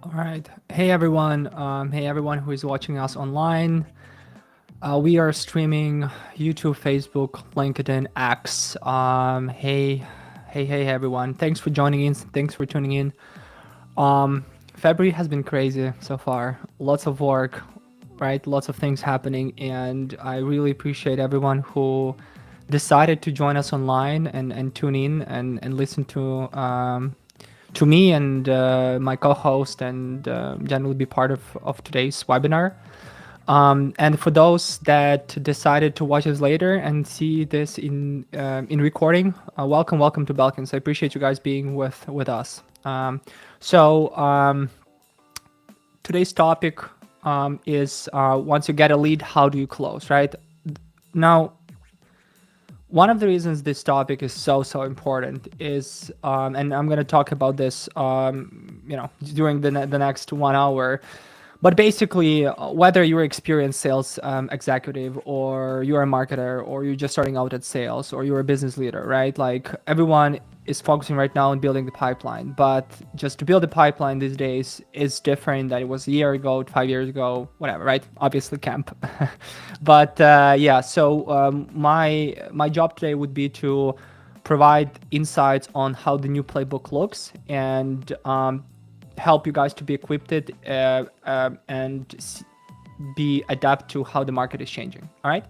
All right. Hey everyone. Hey everyone who is watching us online. We are streaming YouTube, Facebook, LinkedIn, X. Hey everyone. Thanks for joining in. Thanks for tuning in. Um, February has been crazy so far. Lots of work, right? Lots of things happening, and I really appreciate everyone who decided to join us online and tune in and listen to me and my co-host and generally be part of today's webinar. And for those that decided to watch us later and see this in recording, welcome to Belkins. I appreciate you guys being with us. So today's topic is once you get a lead, how do you close? Right now, one of the reasons this topic is so important is, and I'm going to talk about this, during the next 1 hour. But basically, whether you're an experienced sales executive, or you're a marketer, or you're just starting out at sales, or you're a business leader, right? Like everyone is focusing right now on building the pipeline. But just to build a pipeline these days is different than it was a year ago, 5 years ago, whatever, right? Obviously, camp. But yeah, so my job today would be to provide insights on how the new playbook looks and help you guys to be equipped and be adapt to how the market is changing. All right.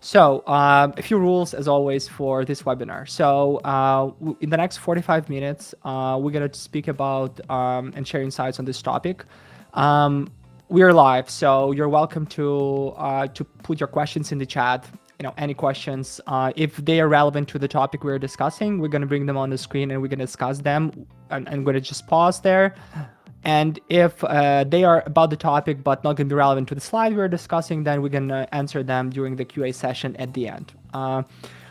So a few rules as always for this webinar. So in the next 45 minutes, we're going to speak about and share insights on this topic. We are live, so you're welcome to put your questions in the chat. Any questions. If they are relevant to the topic we're discussing, we're going to bring them on the screen and we're going to discuss them. And I'm going to just pause there. And if they are about the topic but not going to be relevant to the slide we're discussing, then we're going to answer them during the QA session at the end.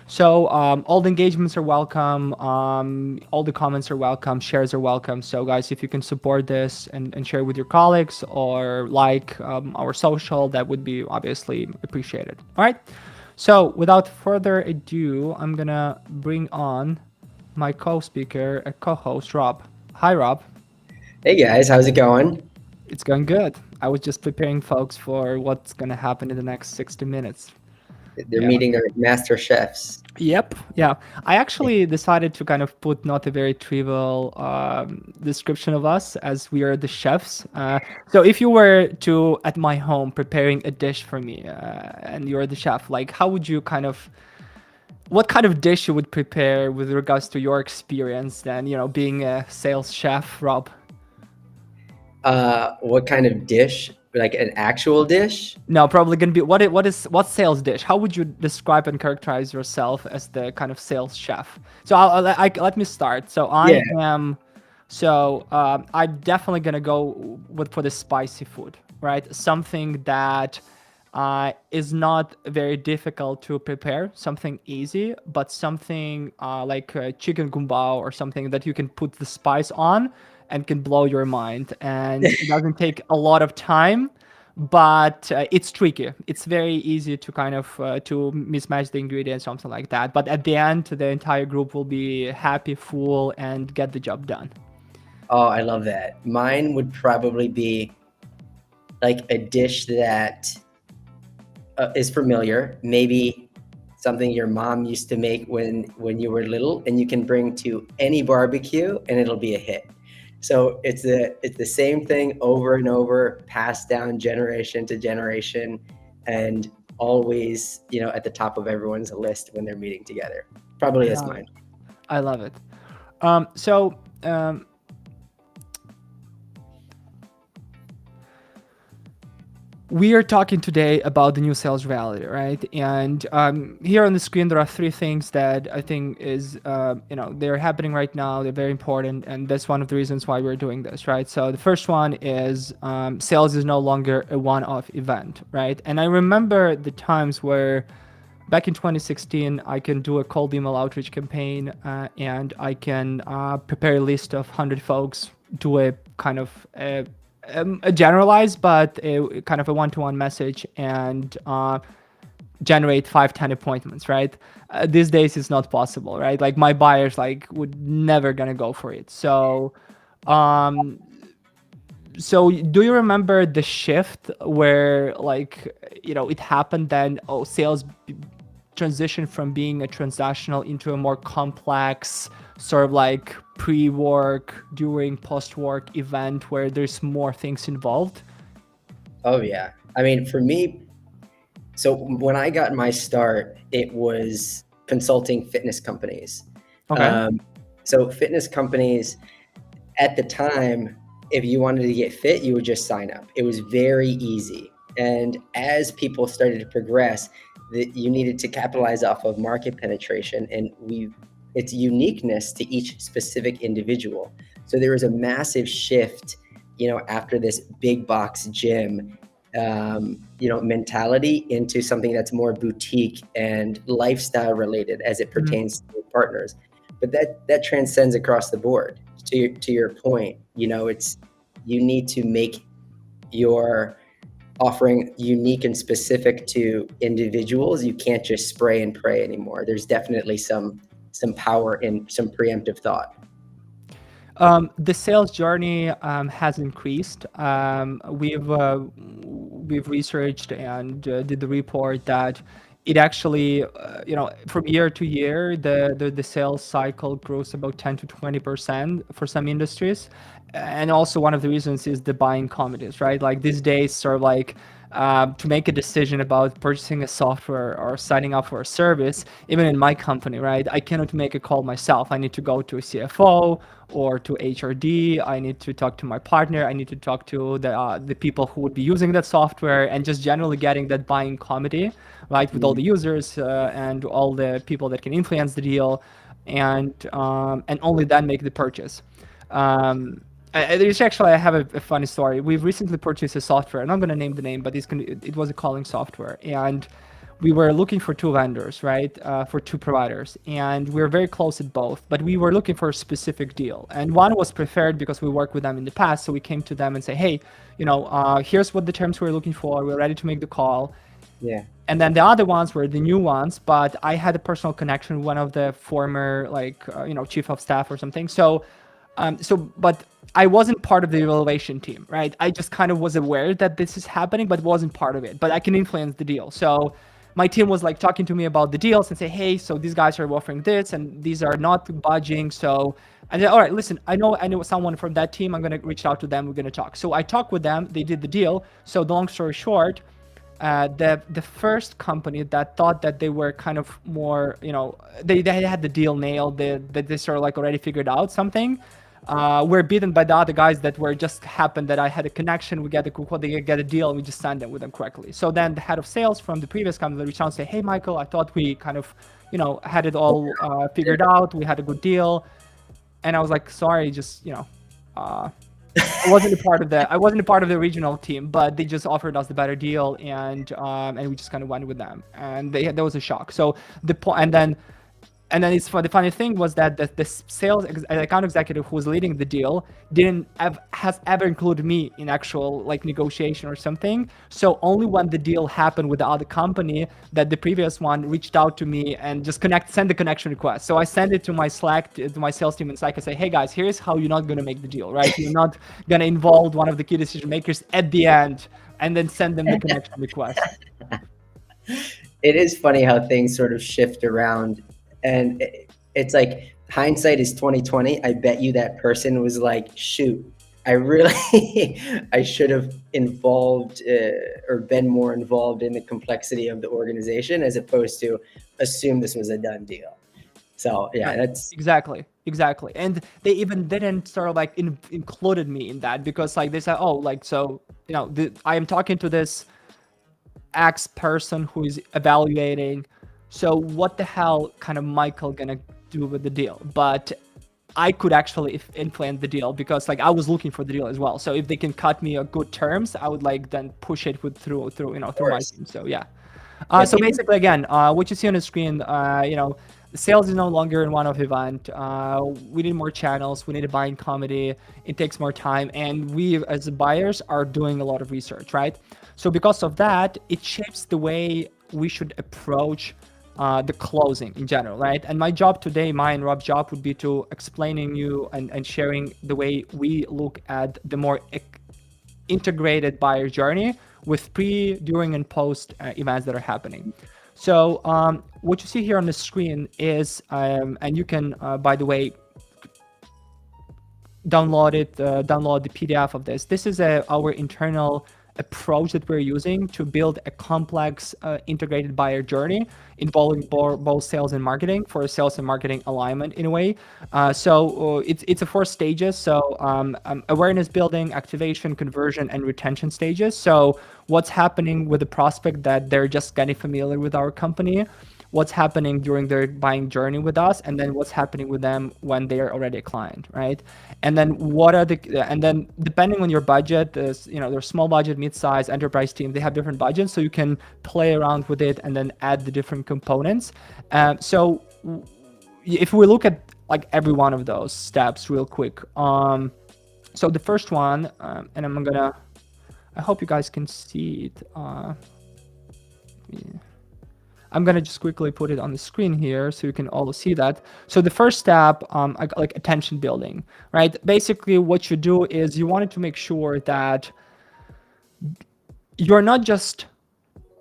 So all the engagements are welcome. All the comments are welcome. Shares are welcome. So guys, if you can support this and share with your colleagues or like our social, that would be obviously appreciated. All right. So without further ado, I'm going to bring on my co-speaker, co-host, Rob. Hi, Rob. Hey guys, how's it going? It's going good. I was just preparing folks for what's going to happen in the next 60 minutes. They're Yeah. meeting their master chefs. Yep. Yeah. I actually decided to kind of put not a very trivial description of us as we are the chefs. So if you were to, at my home, preparing a dish for me and you're the chef, like how would you what kind of dish you would prepare with regards to your experience then, being a sales chef, Rob? What kind of dish? Like an actual dish? No, probably gonna be what sales dish? How would you describe and characterize yourself as the kind of sales chef? So let me start. So Yeah. I'm definitely gonna go for the spicy food, right? Something that is not very difficult to prepare, something easy, but something like chicken gumbao or something that you can put the spice on and can blow your mind. And it doesn't take a lot of time, but it's tricky. It's very easy to kind of to mismatch the ingredients, something like that. But at the end, the entire group will be happy, full, and get the job done. Oh, I love that. Mine would probably be like a dish that is familiar. Maybe something your mom used to make when you were little, and you can bring to any barbecue, and it'll be a hit. So it's the same thing over and over, passed down generation to generation, and always at the top of everyone's list when they're meeting together. Probably I that's love mine. it. I love it. So we are talking today about the new sales reality, right? And here on the screen, there are three things that I think is, they're happening right now. They're very important, and that's one of the reasons why we're doing this, right? So the first one is sales is no longer a one-off event, right? And I remember the times where back in 2016, I can do a cold email outreach campaign and I can prepare a list of 100 folks, do a kind of a generalized, but a kind of a one-to-one message and generate 5-10 appointments, right? These days it's not possible, right? Like my buyers would never gonna go for it. So So do you remember the shift where like, it happened then, sales transition from being a transactional into a more complex sort of like pre-work, during, post-work event where there's more things involved? Oh yeah. I mean, for me, so when I got my start, it was consulting fitness companies. Okay. Um, so fitness companies at the time, if you wanted to get fit, you would just sign up. It was very easy. And as people started to progress, that you needed to capitalize off of market penetration and its uniqueness to each specific individual. So there was a massive shift, after this big box gym, mentality into something that's more boutique and lifestyle related as it Mhm. pertains to partners. But that transcends across the board. To your point, it's you need to make your offering unique and specific to individuals. You can't just spray and pray anymore. There's definitely some power in some preemptive thought. The sales journey has increased. We've researched and did the report that it actually, from year to year, the sales cycle grows about 10 to 20% for some industries. And also one of the reasons is the buying committees, right? Like these days, sort of like to make a decision about purchasing a software or signing up for a service, even in my company, right? I cannot make a call myself. I need to go to a CFO or to HRD. I need to talk to my partner. I need to talk to the people who would be using that software, and just generally getting that buying committee, right, with all the users and all the people that can influence the deal, and only then make the purchase. There's actually, I have a funny story. We've recently purchased a software. I'm not going to name the name, but it was a calling software. And we were looking for two vendors, right? For two providers. And we were very close at both, but we were looking for a specific deal. And one was preferred because we worked with them in the past. So we came to them and say, hey, here's what the terms we're looking for. We're ready to make the call. Yeah. And then the other ones were the new ones, but I had a personal connection with one of the former, chief of staff or something. But I wasn't part of the evaluation team, right? I just kind of was aware that this is happening, but wasn't part of it. But I can influence the deal. So my team was like talking to me about the deals and say, hey, so these guys are offering this and these are not budging. So I said, all right, listen, I know someone from that team. I'm going to reach out to them. We're going to talk. So I talked with them. They did the deal. So the long story short, the first company that thought that they were kind of more, they had the deal nailed, that they sort of like already figured out something. We're beaten by the other guys that were just happened that I had a connection. We get a deal, and we just signed them with them correctly. So then the head of sales from the previous company reached out and say, hey, Michael, I thought we kind of, had it all figured out. We had a good deal. And I was like, sorry, just, I wasn't a part of the original team, but they just offered us the better deal, and we just kind of went with them, and that was a shock. So and then the funny thing was that the sales account executive who was leading the deal has ever included me in actual like negotiation or something. So only when the deal happened with the other company that the previous one reached out to me and just send the connection request. So I sent it to my Slack, to my sales team in Slack. I say, hey guys, here's how you're not gonna make the deal, right? You're not gonna involve one of the key decision makers at the end, and then send them the connection request. It is funny how things sort of shift around, and it's like hindsight is 2020. I bet you that person was like, shoot, I really I should have involved or been more involved in the complexity of the organization as opposed to assume this was a done deal. So yeah, Right. that's Exactly. And they even didn't sort of like included me in that, because like they said, oh, like, so, I am talking to this X person who is evaluating. So what the hell kind of Michael gonna do with the deal? But I could actually influence the deal, because like I was looking for the deal as well. So if they can cut me a good terms, I would like then push it through my team. So yeah. So basically, again, what you see on the screen, the sales is no longer in one-off event. We need more channels. We need a buying committee. It takes more time, and we as buyers are doing a lot of research, right? So because of that, it shapes the way we should approach the closing in general, right? And my job today, my and Rob's job, would be to explaining you and sharing the way we look at the more integrated buyer journey with pre, during, and post events that are happening. So what you see here on the screen is, and you can, by the way, download the PDF of this. This is our internal approach that we're using to build a complex integrated buyer journey involving both sales and marketing for a sales and marketing alignment in a way. So it's a 4 stages. So awareness building, activation, conversion, and retention stages. So what's happening with the prospect that they're just getting familiar with our company, what's happening during their buying journey with us, and then what's happening with them when they are already a client, right? And then and then depending on your budget, there's small budget, mid-size, enterprise team, they have different budgets, so you can play around with it and then add the different components. So if we look at like every one of those steps real quick, so the first one, and I hope you guys can see it. I'm gonna just quickly put it on the screen here so you can all see that. So the first step, like attention building, right? Basically what you do is you wanted to make sure that you're not just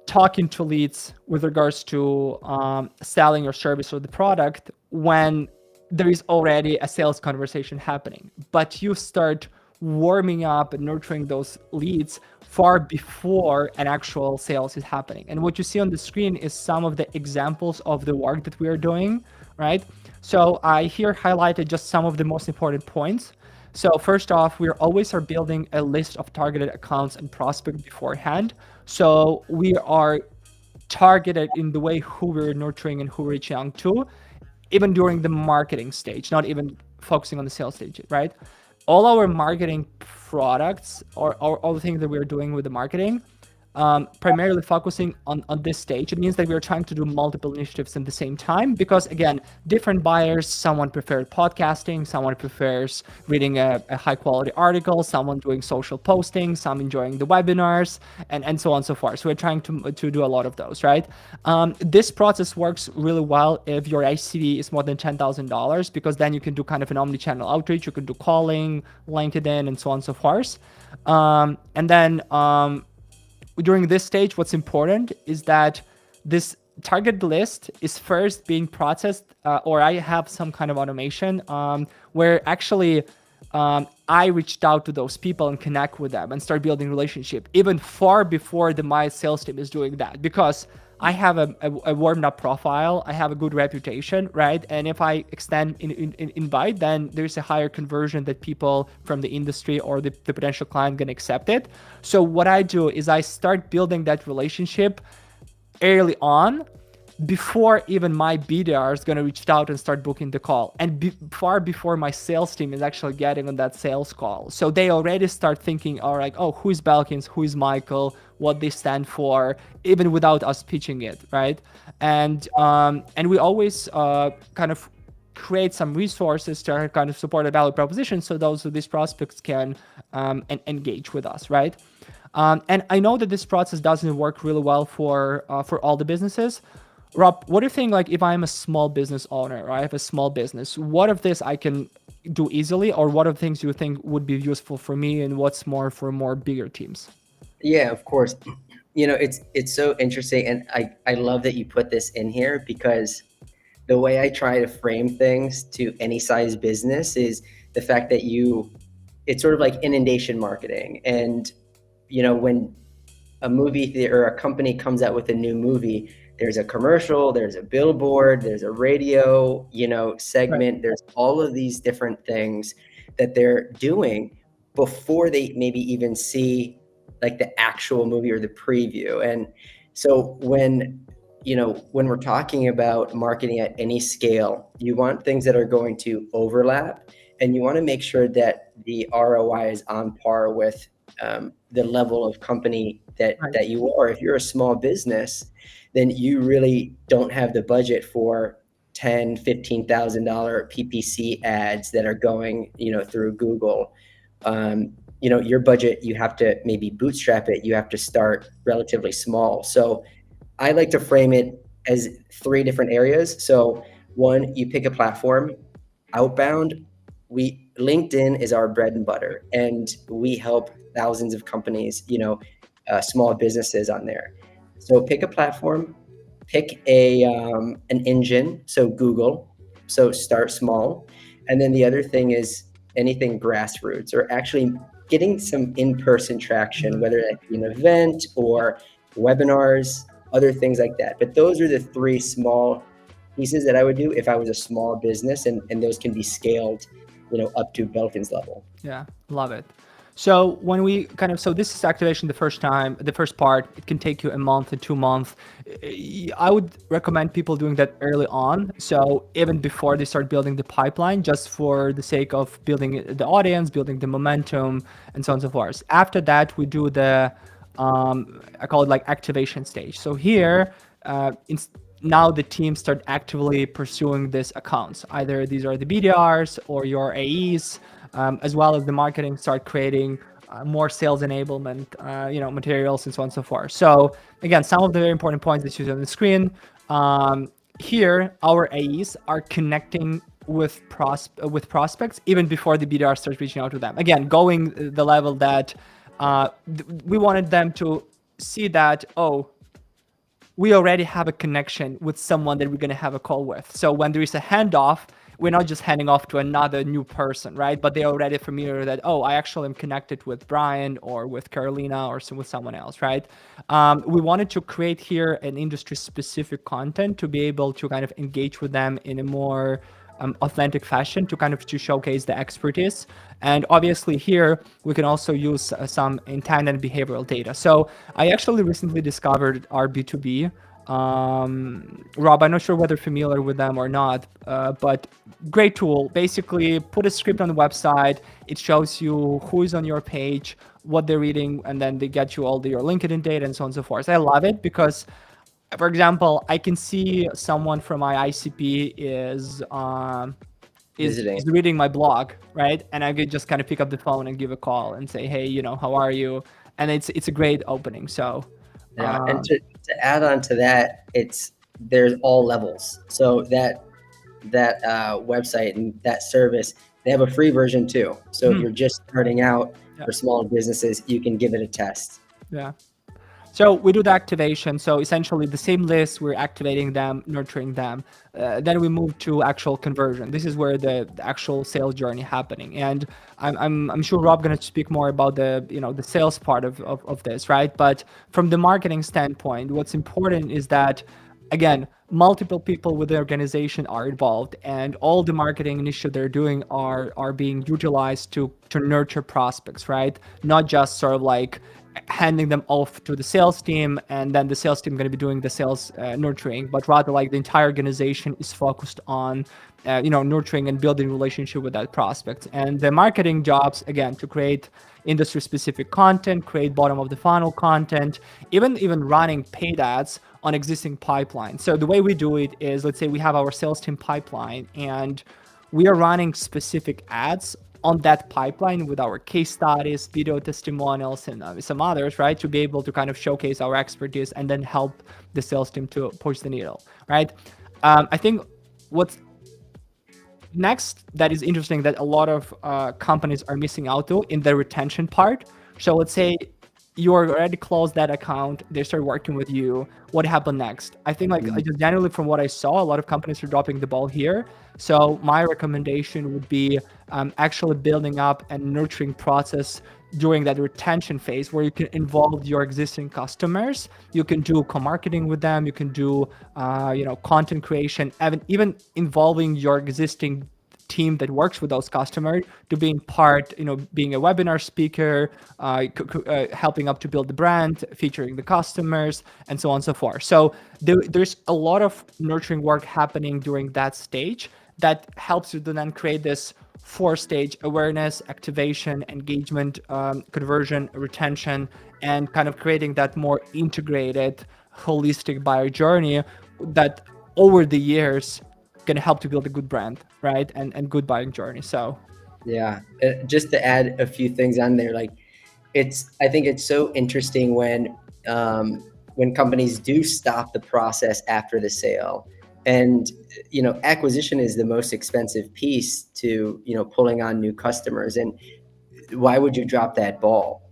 talking to leads with regards to selling your service or the product when there is already a sales conversation happening, but you start warming up and nurturing those leads far before an actual sales is happening. And what you see on the screen is some of the examples of the work that we are doing, right? So I here highlighted just some of the most important points. So first off, we always are building a list of targeted accounts and prospects beforehand. So we are targeted in the way who we're nurturing and who we're reaching out to, even during the marketing stage, not even focusing on the sales stage, right? All our marketing products or all the things that we're doing with the marketing, primarily focusing on this stage. It means that we're trying to do multiple initiatives at the same time because, again, different buyers, someone prefers podcasting, someone prefers reading a high quality article, someone doing social posting, some enjoying the webinars, and so on and so forth. So we're trying to do a lot of those, right? This process works really well if your ACV is more than $10,000 because then you can do kind of an omni-channel outreach. You can do calling, LinkedIn, and so on and so forth. And then during this stage, what's important is that this target list is first being processed, or I have some kind of automation where actually I reached out to those people and connect with them and start building relationship even far before my sales team is doing that, because I have a warmed up profile, I have a good reputation, right? And if I extend invite, then there's a higher conversion that people from the industry or the potential client gonna accept it. So what I do is I start building that relationship early on, before even my BDR is going to reach out and start booking the call, and far before my sales team is actually getting on that sales call. So they already start thinking, all right, oh, who is Belkins, who is Michael, what they stand for, even without us pitching it, right? And we always kind of create some resources to kind of support a value proposition so these prospects can engage with us, right? And I know that this process doesn't work really well for all the businesses. Rob, what do you think, like if I'm a small business owner or I have a small business, what of this I can do easily, or what of things you think would be useful for me, and what's more for more bigger teams? Yeah, of course. It's so interesting, and I love that you put this in here, because the way I try to frame things to any size business is the fact that it's sort of like inundation marketing. And when a movie theater or a company comes out with a new movie, there's a commercial, there's a billboard, there's a radio, segment. Right. There's all of these different things that they're doing before they maybe even see like the actual movie or the preview. And so when we're talking about marketing at any scale, you want things that are going to overlap, and you want to make sure that the ROI is on par with the level of company that you are. If you're a small business, then you really don't have the budget for $10,000, $15,000 PPC ads that are going, through Google. Your budget, you have to maybe bootstrap it. You have to start relatively small. So I like to frame it as 3 different areas. So one, you pick a platform. Outbound LinkedIn is our bread and butter, and we help thousands of companies, small businesses on there. So pick a platform, pick an engine. So Google. So start small, and then the other thing is anything grassroots, or actually getting some in-person traction, whether that be an event or webinars, other things like that. But those are the three small pieces that I would do if I was a small business, and those can be scaled, up to Belkins level. Yeah, love it. So when we so this is activation the first time, the first part, it can take you a month and 2 months. I would recommend people doing that early on. So even before they start building the pipeline, just for the sake of building the audience, building the momentum, and so on and so forth. After that, we do the, I call it like activation stage. So here, now the team start actively pursuing these accounts. Either these are the BDRs or your AEs, as well as the marketing start creating more sales enablement, materials and so on and so forth. So again, some of the very important points that you see on the screen. Here, our AEs are connecting with prospects even before the BDR starts reaching out to them. Again, going the level that we wanted them to see that, we already have a connection with someone that we're going to have a call with. So when there is a handoff, we're not just handing off to another new person, right? But they're already familiar that, I actually am connected with Brian or with Carolina or with someone else, right? We wanted to create here an industry-specific content to be able to kind of engage with them in a more authentic fashion, to showcase the expertise. And obviously here we can also use some intent and behavioral data. So I actually recently discovered our B2B. Rob, I'm not sure whether you're familiar with them or not, but great tool. Basically, put a script on the website. It shows you who is on your page, what they're reading, and then they get you all your LinkedIn data and so on and so forth. I love it because, for example, I can see someone from my ICP is reading my blog, right? And I could just kind of pick up the phone and give a call and say, hey, how are you? And it's a great opening. So yeah, and to add on to that, there's all levels. So that website and that service, they have a free version too. So if you're just starting out for small businesses, you can give it a test. Yeah. So we do the activation. So essentially the same list, we're activating them, nurturing them. Then we move to actual conversion. This is where the actual sales journey happening. And I'm sure Rob going to speak more about the sales part of this, right? But from the marketing standpoint, what's important is that, again, multiple people with the organization are involved, and all the marketing initiatives they're doing are being utilized to nurture prospects, right? Not just sort of like handing them off to the sales team and then the sales team going to be doing the sales nurturing, but rather like the entire organization is focused on nurturing and building relationship with that prospect. And the marketing jobs, again, to create industry specific content, create bottom of the funnel content, even running paid ads on existing pipeline. So the way we do it is, let's say we have our sales team pipeline and we are running specific ads on that pipeline with our case studies, video testimonials, and some others, right? To be able to kind of showcase our expertise and then help the sales team to push the needle, right? I think what's next that is interesting that a lot of companies are missing out to in the retention part. So let's say you already closed that account, they start working with you. What happened next? I think just generally from what I saw, a lot of companies are dropping the ball here. So my recommendation would be actually building up and nurturing process during that retention phase where you can involve your existing customers. You can do co-marketing with them. You can do content creation, even involving your existing team that works with those customers to being part, being a webinar speaker, helping up to build the brand, featuring the customers, and so on and so forth. So there's a lot of nurturing work happening during that stage that helps you to then create this 4-stage awareness, activation, engagement, conversion, retention, and kind of creating that more integrated, holistic buyer journey that over the years going to help to build a good brand, right? And good buying journey. So yeah, just to add a few things on there, like I think it's so interesting when companies do stop the process after the sale. And acquisition is the most expensive piece to pulling on new customers. And why would you drop that ball?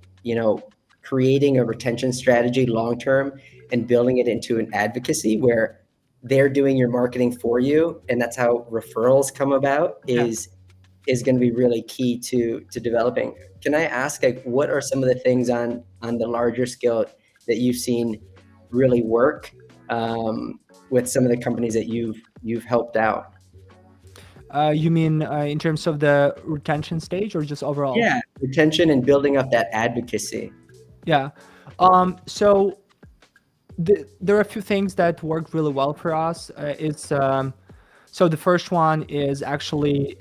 Creating a retention strategy long term and building it into an advocacy where they're doing your marketing for you, and that's how referrals come about, Yeah. is going to be really key to developing. Can I ask, like, what are some of the things on the larger scale that you've seen really work with some of the companies that you've helped out? You mean in terms of the retention stage or just overall? Yeah, retention and building up that advocacy. Yeah. So there are a few things that work really well for us. So the first one is actually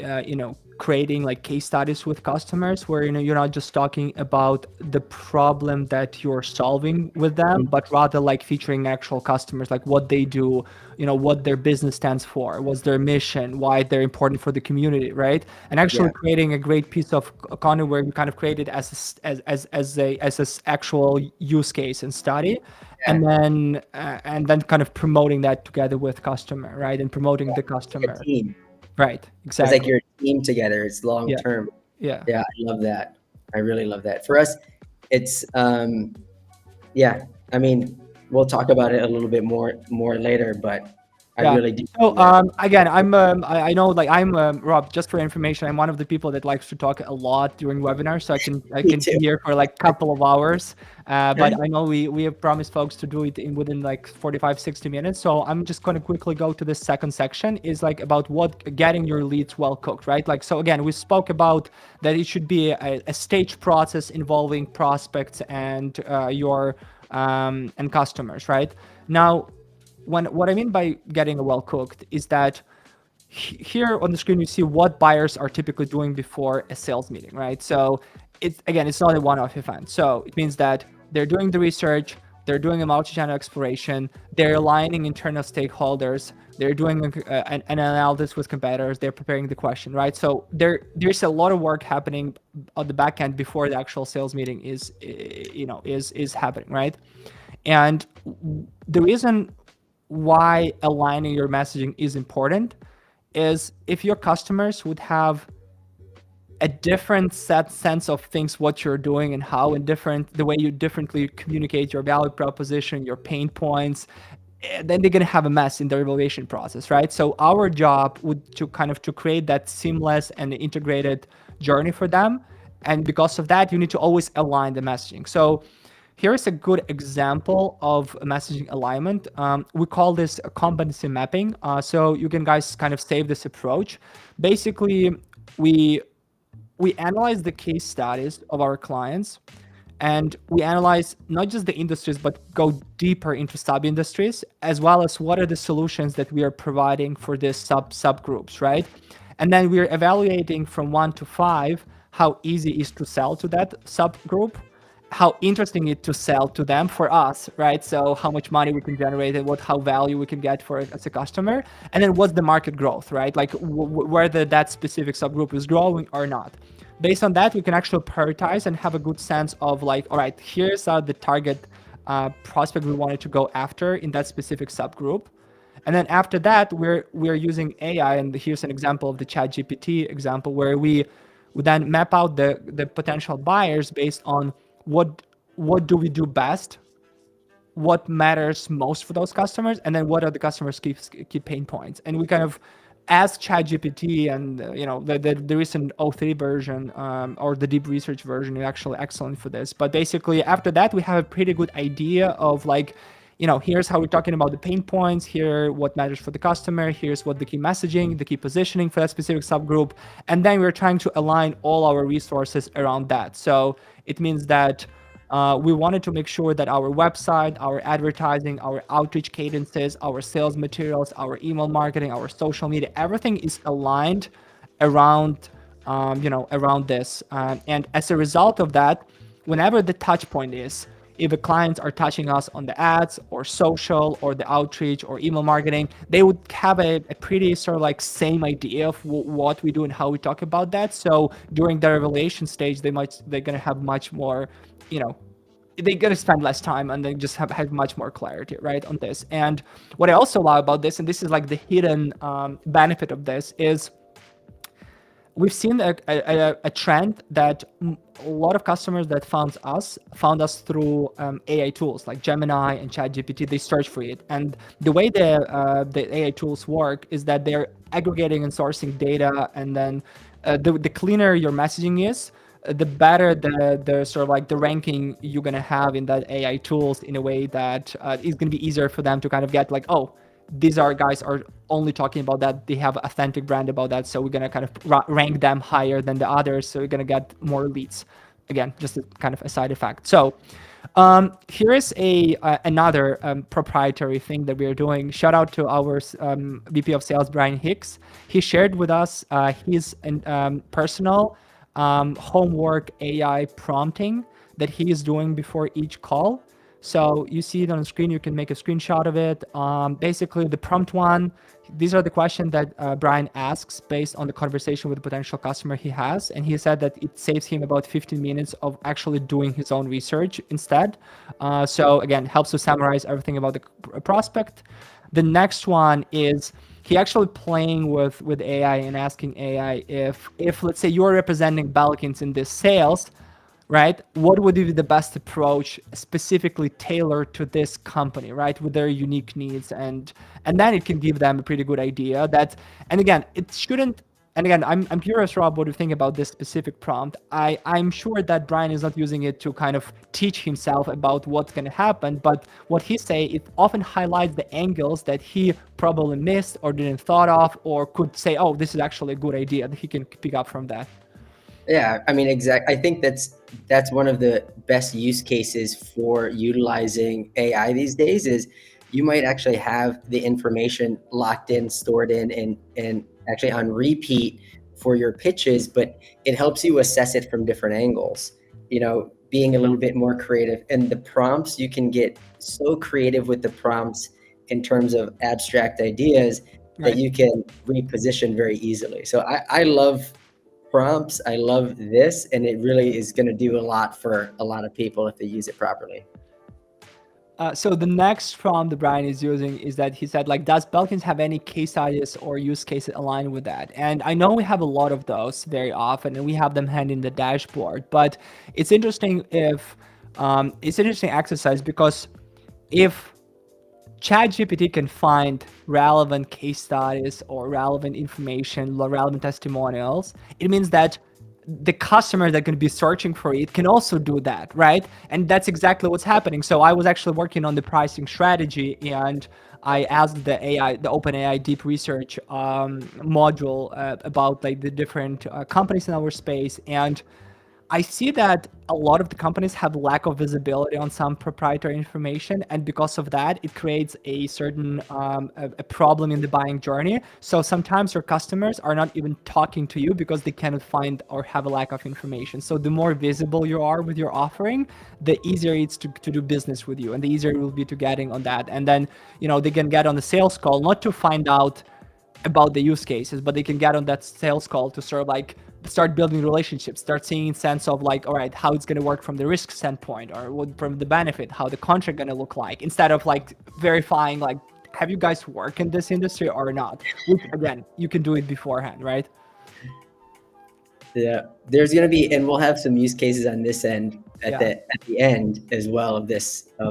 creating like case studies with customers where you're not just talking about the problem that you're solving with them, but rather like featuring actual customers, like what they do, what their business stands for, what's their mission, why they're important for the community, right? And actually Yeah. creating a great piece of content where we kind of create it as a actual use case and study. Yeah. And then kind of promoting that together with customer, right? And promoting the A customer, team. right? It's Exactly. like you're a team together. It's long Yeah. term. Yeah. Yeah, I love that. I really love that. For us, it's yeah. I mean, we'll talk about it a little bit more later, but I Yeah. really do So love that. again, I know, like, I'm Rob. Just for information, I'm one of the people that likes to talk a lot during webinars, so I Me can too. be here for like a couple of hours. But I know we have promised folks to do it within like 45, 60 minutes. So I'm just going to quickly go to this second section, is like about getting your leads well cooked, right? Like, so again, we spoke about that it should be a stage process involving prospects and your and customers, right? Now, what I mean by getting well cooked is that here on the screen you see what buyers are typically doing before a sales meeting, right? So it's not a one-off event. So it means that they're doing the research, they're doing a multi-channel exploration, they're aligning internal stakeholders, they're doing an analysis with competitors, they're preparing the question, right? So there's a lot of work happening on the back end before the actual sales meeting is happening, right? And the reason why aligning your messaging is important is if your customers would have a different sense of things, what you're doing and how, and the way you differently communicate your value proposition, your pain points, then they're going to have a mess in the evaluation process, right? So our job would to create that seamless and integrated journey for them. And because of that, you need to always align the messaging. So here's a good example of messaging alignment. We call this a competency mapping. So you can guys kind of save this approach. Basically, we analyze the case studies of our clients, and we analyze not just the industries, but go deeper into sub industries, as well as what are the solutions that we are providing for this subgroups, right? And then we're evaluating from 1 to 5 how easy it is to sell to that subgroup, how interesting it to sell to them for us, right? So how much money we can generate and how value we can get for it as a customer, and then what's the market growth, right? Like whether that specific subgroup is growing or not. Based on that, we can actually prioritize and have a good sense of like, all right, here's the target prospect we wanted to go after in that specific subgroup. And then after that, we're using AI, and here's an example of the ChatGPT example where we then map out the potential buyers based on what do we do best, what matters most for those customers, and then what are the customers' key pain points. And we kind of ask ChatGPT, and the recent O3 version or the deep research version is actually excellent for this. But basically, after that, we have a pretty good idea of like, here's how we're talking about the pain points, here what matters for the customer, here's what the key messaging, the key positioning for that specific subgroup, and then we're trying to align all our resources around that. So it means that we wanted to make sure that our website, our advertising, our outreach cadences, our sales materials, our email marketing, our social media, everything is aligned around, around this. And as a result of that, whenever the touch point is, if the clients are touching us on the ads or social or the outreach or email marketing, they would have a pretty sort of like same idea of what we do and how we talk about that. So during the revelation stage, they're gonna have much more, they're going to spend less time and they just have much more clarity, right, on this. And what I also love about this, and this is like the hidden benefit of this, is we've seen a trend that a lot of customers that found us through AI tools like Gemini and ChatGPT. They search for it, and the way the AI tools work is that they're aggregating and sourcing data, and then the cleaner your messaging is, the better the sort of like the ranking you're gonna have in that AI tools, in a way that it's gonna be easier for them to kind of get like, oh, these are guys are only talking about that, they have authentic brand about that, so we're going to kind of rank them higher than the others, so we're going to get more leads. Again, just a kind of a side effect. So here is another proprietary thing that we are doing. Shout out to our VP of sales, Brian Hicks. He shared with us his personal homework AI prompting that he is doing before each call. So you see it on the screen, you can make a screenshot of it. Basically the prompt one, these are the questions that Brian asks based on the conversation with the potential customer he has. And he said that it saves him about 15 minutes of actually doing his own research instead. So again, helps to summarize everything about the prospect. The next one is he actually playing with AI and asking AI if let's say you're representing Belkins in this sales, right? What would be the best approach specifically tailored to this company, right? With their unique needs, and then it can give them a pretty good idea that, and again, it shouldn't, and again, I'm curious, Rob, what do you think about this specific prompt? I'm sure that Brian is not using it to kind of teach himself about what's going to happen, but what he say, it often highlights the angles that he probably missed or didn't thought of, or could say, oh, this is actually a good idea, that he can pick up from that. Yeah, I mean, I think that's one of the best use cases for utilizing AI these days. Is you might actually have the information locked in, stored in, and actually on repeat for your pitches, but it helps you assess it from different angles. You know, being a little bit more creative, and the prompts, you can get so creative with the prompts in terms of abstract ideas that you can reposition very easily. So I love prompts. I love this, and it really is going to do a lot for a lot of people if they use it properly. So the next prompt that Brian is using is that he said, like, does Belkins have any case studies or use cases aligned with that? And I know we have a lot of those very often, and we have them hand in the dashboard. But it's interesting if it's an interesting exercise, because if ChatGPT can find relevant case studies or relevant information, relevant testimonials, it means that the customers that are going to be searching for it can also do that, right? And that's exactly what's happening. So I was actually working on the pricing strategy, and I asked the OpenAI deep research module about like the different companies in our space, and I see that a lot of the companies have lack of visibility on some proprietary information, and because of that, it creates a certain a problem in the buying journey. So sometimes your customers are not even talking to you because they cannot find or have a lack of information. So the more visible you are with your offering, the easier it's to do business with you, and the easier it will be to getting on that. And then, you know, they can get on the sales call not to find out about the use cases, but they can get on that sales call to sort of like start building relationships, start seeing sense of like, all right, how it's going to work from the risk standpoint, or what from the benefit, how the contract going to look like, instead of like verifying like, have you guys worked in this industry or not? Which again, you can do it beforehand, right? Yeah, there's going to be, and we'll have some use cases on this end at the end as well of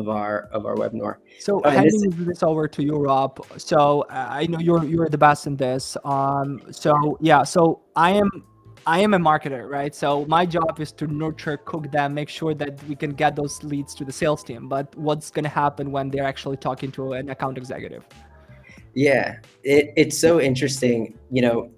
our webinar. So handing this over to you, Rob. So I know you're the best in this. So yeah, so I am a marketer, right? So my job is to nurture, cook them, make sure that we can get those leads to the sales team. But what's going to happen when they're actually talking to an account executive? Yeah, it's so interesting. You know,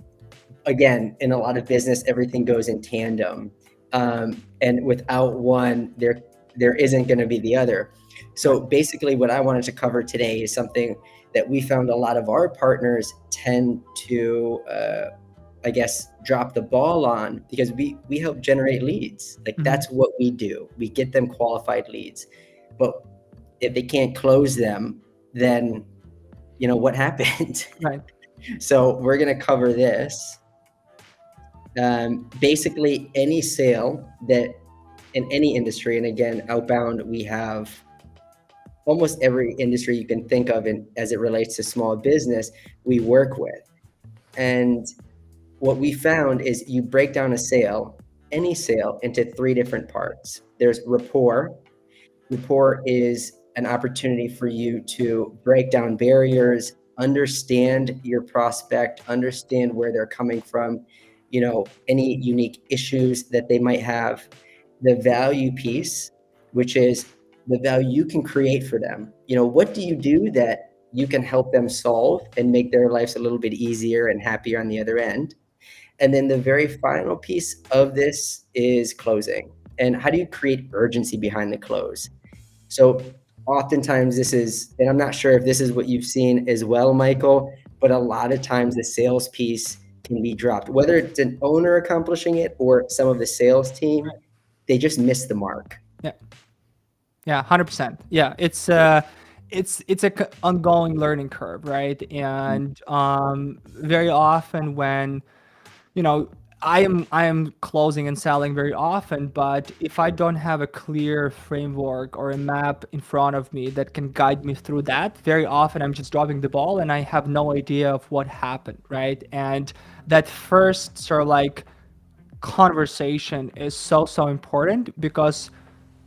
again, in a lot of business, everything goes in tandem, and without one, there isn't going to be the other. So basically, what I wanted to cover today is something that we found a lot of our partners tend to, I guess, drop the ball on, because we help generate leads. Like that's what we do. We get them qualified leads, but if they can't close them, then you know what happened. Right. So we're going to cover this. Basically, any sale that in any industry, and again, Outbound, we have almost every industry you can think of, and as it relates to small business, we work with. And what we found is you break down a sale, any sale, into 3 different parts. There's rapport. Rapport is an opportunity for you to break down barriers, understand your prospect, understand where they're coming from, any unique issues that they might have. The value piece, which is the value you can create for them. What do you do that you can help them solve and make their lives a little bit easier and happier on the other end? And then the very final piece of this is closing. And how do you create urgency behind the close? So oftentimes this is, and I'm not sure if this is what you've seen as well, Michael, but a lot of times the sales piece can be dropped, whether it's an owner accomplishing it or some of the sales team, they just miss the mark. Yeah, 100%. Yeah, it's a ongoing learning curve, right? And very often when I am closing and selling very often, but if I don't have a clear framework or a map in front of me that can guide me through that, very often I'm just dropping the ball and I have no idea of what happened, right? And that first sort of like conversation is so important, because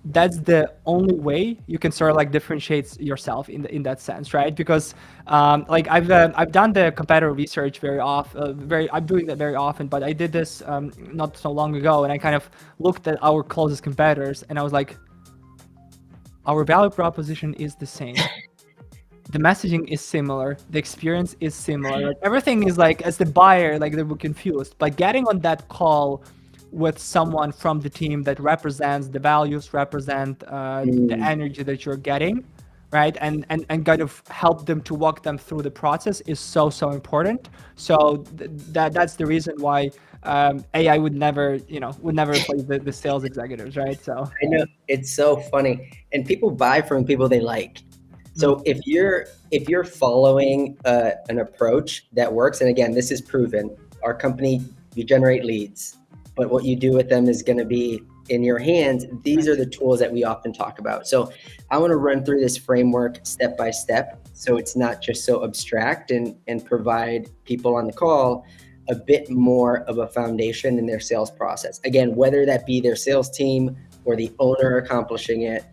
that's the only way you can sort of like differentiate yourself in that sense, right? Because like I've done the competitor research very often, I'm doing that very often, but I did this not so long ago, and I kind of looked at our closest competitors and I was like, our value proposition is the same. The messaging is similar, the experience is similar, like everything is like, as the buyer, like they were confused. But getting on that call with someone from the team that represents the values, represent the energy that you're getting, right? And kind of help them to walk them through the process is so important. So that's the reason why AI would never replace the sales executives, right? So I know, it's so funny, and people buy from people they like. So if you're following an approach that works, and again, this is proven, our company, you generate leads, but what you do with them is going to be in your hands. These are the tools that we often talk about. So I want to run through this framework step by step, so it's not just so abstract, and provide people on the call a bit more of a foundation in their sales process. Again, whether that be their sales team or the owner accomplishing it,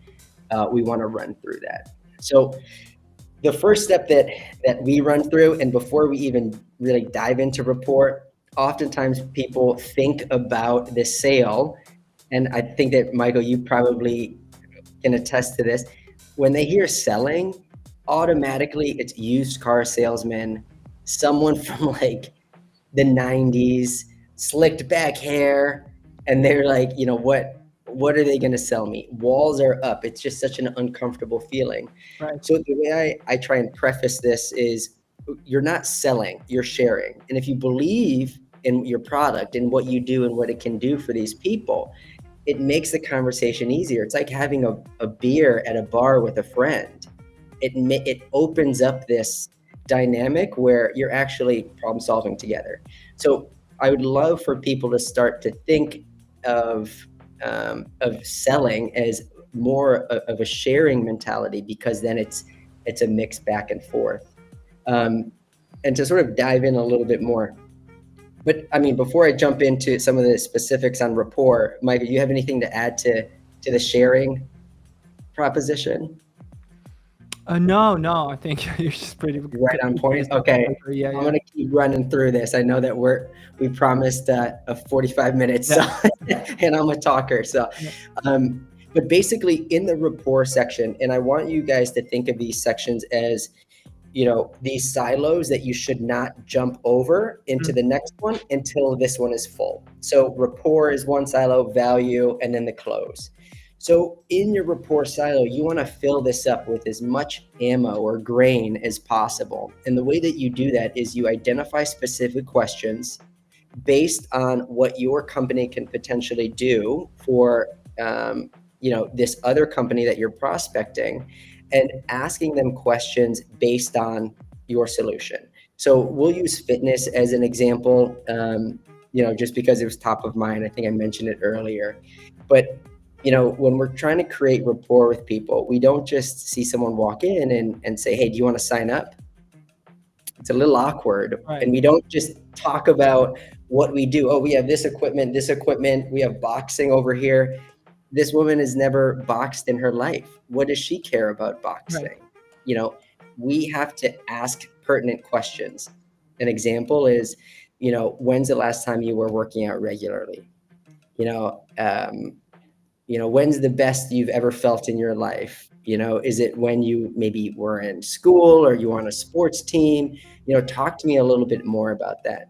we want to run through that. So the first step that we run through, and before we even really dive into rapport, oftentimes people think about the sale, and I think that, Michael, you probably can attest to this. When they hear selling, automatically it's used car salesman, someone from like the 90s, slicked back hair, and they're like, what are they going to sell me? Walls are up. It's just such an uncomfortable feeling. right. So the way I try and preface this is, you're not selling, you're sharing. And if you believe in your product and what you do and what it can do for these people, it makes the conversation easier. It's like having a beer at a bar with a friend. It opens up this dynamic where you're actually problem solving together. So I would love for people to start to think of selling as more of a sharing mentality, because then it's a mix back and forth. And to sort of dive in a little bit more, but I mean, before I jump into some of the specifics on rapport, Michael, you have anything to add to the sharing proposition? No, I think you're just pretty Right on point. Okay, Yeah. I'm gonna keep running through this. I know that we promised a 45 minutes, so, and I'm a talker. So, but basically in the rapport section, and I want you guys to think of these sections as, these silos that you should not jump over into the next one until this one is full. So rapport is one silo, value, and then the close. So in your rapport silo, you want to fill this up with as much ammo or grain as possible. And the way that you do that is you identify specific questions based on what your company can potentially do for, this other company that you're prospecting, and asking them questions based on your solution. So we'll use fitness as an example, just because it was top of mind. I think I mentioned it earlier, but when we're trying to create rapport with people, we don't just see someone walk in and say, hey, do you want to sign up? It's a little awkward. Right. And we don't just talk about what we do. Oh, we have this equipment, we have boxing over here. This woman has never boxed in her life. What does she care about boxing? Right. We have to ask pertinent questions. An example is, when's the last time you were working out regularly? When's the best you've ever felt in your life? Is it when you maybe were in school or you were on a sports team? Talk to me a little bit more about that.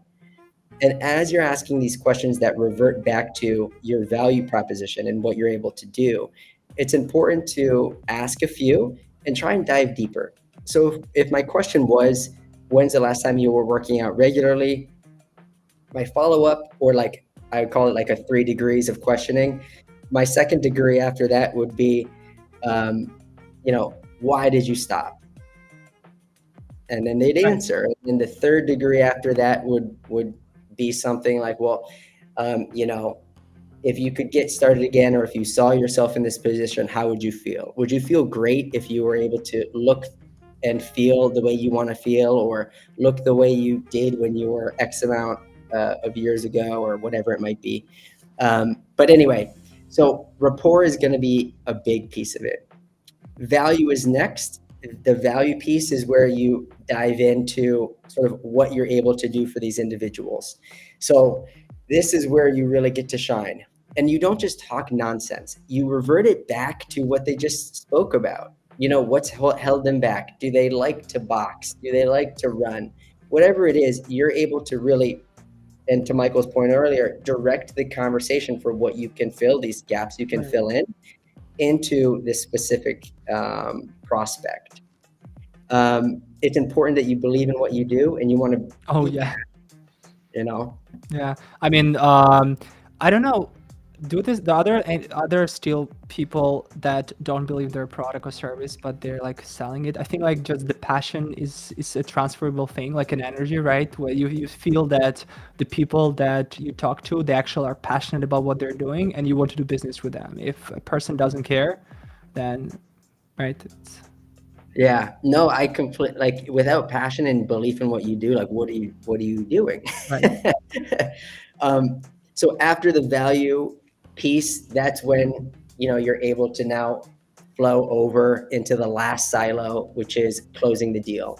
And as you're asking these questions that revert back to your value proposition and what you're able to do, it's important to ask a few and try and dive deeper. So if my question was, when's the last time you were working out regularly? My follow-up, or like I would call it like a 3 degrees of questioning. My second degree after that would be, why did you stop? And then they'd answer. And the third degree after that would be something like, well, if you could get started again, or if you saw yourself in this position, how would you feel? Would you feel great if you were able to look and feel the way you want to feel, or look the way you did when you were X amount of years ago, or whatever it might be? But anyway, so rapport is going to be a big piece of it. Value is next. The value piece is where you dive into sort of what you're able to do for these individuals. So this is where you really get to shine. And you don't just talk nonsense. You revert it back to what they just spoke about. What's held them back? Do they like to box? Do they like to run? Whatever it is, you're able to really, and to Michael's point earlier, direct the conversation for what you can fill, these gaps you can fill in, into this specific prospect. It's important that you believe in what you do and you want to. Oh yeah. Yeah. I mean, I don't know. Do this the other still people that don't believe their product or service, but they're like selling it. I think like just the passion is a transferable thing, like an energy, right? Where you feel that the people that you talk to, they actually are passionate about what they're doing, and you want to do business with them. If a person doesn't care, then right. Yeah, no, I completely, like, without passion and belief in what you do, like, what are you doing? Right. So after the value piece, that's when, you're able to now flow over into the last silo, which is closing the deal.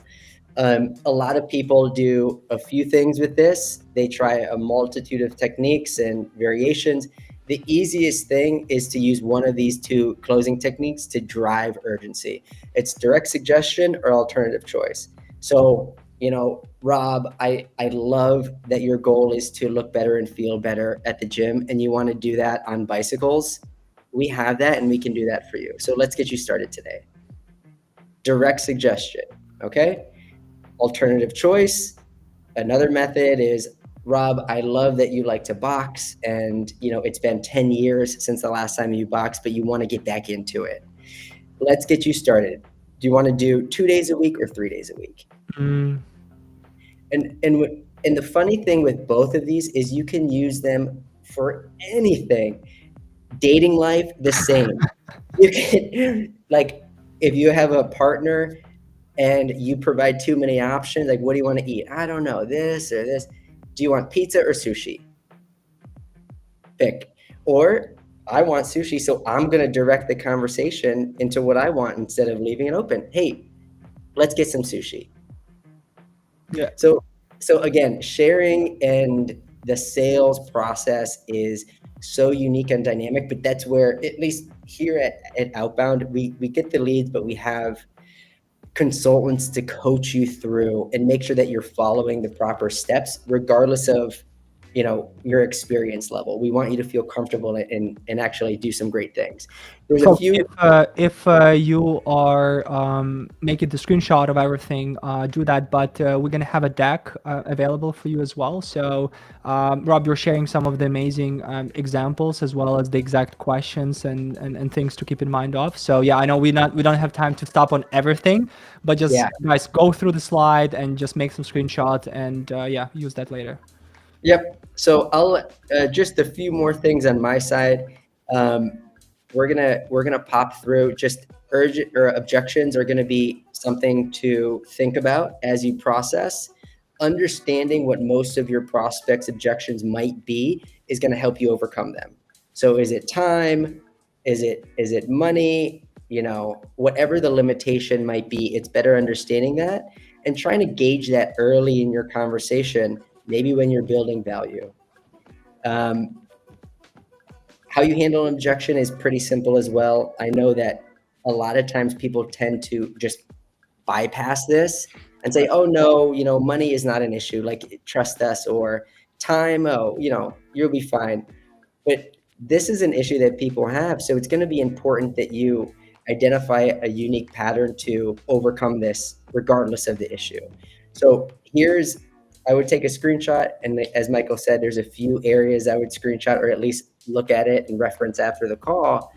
A lot of people do a few things with this. They try a multitude of techniques and variations. The easiest thing is to use one of these two closing techniques to drive urgency. It's direct suggestion or alternative choice. So, Rob, I love that your goal is to look better and feel better at the gym, and you want to do that on bicycles. We have that, and we can do that for you. So let's get you started today. Direct suggestion, okay? Alternative choice. Another method is, Rob, I love that you like to box, and it's been 10 years since the last time you boxed, but you want to get back into it. Let's get you started. Do you want to do 2 days a week or 3 days a week? And the funny thing with both of these is you can use them for anything. Dating life, the same. You can, like, if you have a partner and you provide too many options, like, what do you want to eat? I don't know, this or this. Do you want pizza or sushi? Pick. Or I want sushi, so I'm going to direct the conversation into what I want instead of leaving it open. Hey, let's get some sushi. Yeah. So again, sharing and the sales process is so unique and dynamic, but that's where, at least here at Outbound, we get the leads, but we have consultants to coach you through and make sure that you're following the proper steps, regardless of your experience level. We want you to feel comfortable and actually do some great things. There's a few. If you are making the screenshot of everything, do that. But we're gonna have a deck available for you as well. So Rob, you're sharing some of the amazing examples as well as the exact questions and things to keep in mind of. So yeah, I know we don't have time to stop on everything, but just guys, go through the slide and just make some screenshots and use that later. Yep. So I'll just a few more things on my side. we're gonna pop through. Just urgent or objections are gonna be something to think about as you process. Understanding what most of your prospects' objections might be is gonna help you overcome them. So is it time? Is it money? You know, whatever the limitation might be, it's better understanding that and trying to gauge that early in your conversation, maybe when you're building value. How you handle an objection is pretty simple as well. I know that a lot of times people tend to just bypass this and say, oh no, you know, money is not an issue, like trust us, or time, oh, you know, you'll be fine. But this is an issue that people have. So it's going to be important that you identify a unique pattern to overcome this regardless of the issue. So I would take a screenshot, and as Michael said, there's a few areas I would screenshot or at least look at it and reference after the call.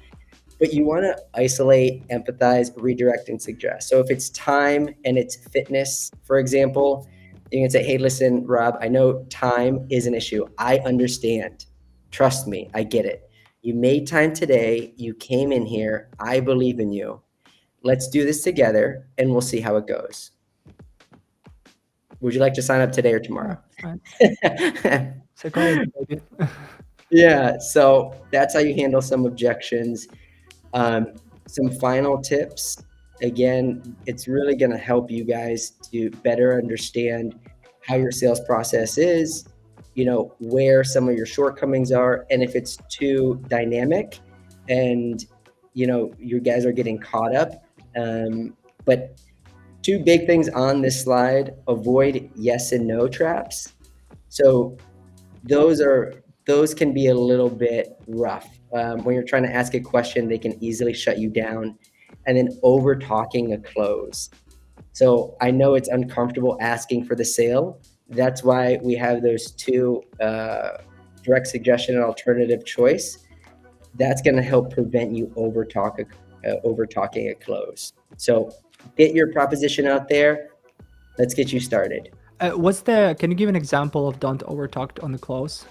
But you want to isolate, empathize, redirect, and suggest. So if it's time and it's fitness, for example, you can say, hey, listen, Rob, I know time is an issue. I understand. Trust me, I get it. You made time today. You came in here. I believe in you. Let's do this together, and we'll see how it goes. Would you like to sign up today or tomorrow? So go ahead, baby. Yeah, so that's how you handle some objections. Some final tips. Again, it's really going to help you guys to better understand how your sales process is, you know, where some of your shortcomings are, and if it's too dynamic and, you know, you guys are getting caught up. But two big things on this slide: avoid yes and no traps. So those can be a little bit rough. When you're trying to ask a question, they can easily shut you down. And then over talking a close. So I know it's uncomfortable asking for the sale. That's why we have those two, direct suggestion and alternative choice. That's going to help prevent you over talking a close. So get your proposition out there. Let's get you started. Can you give an example of don't overtalk on the close?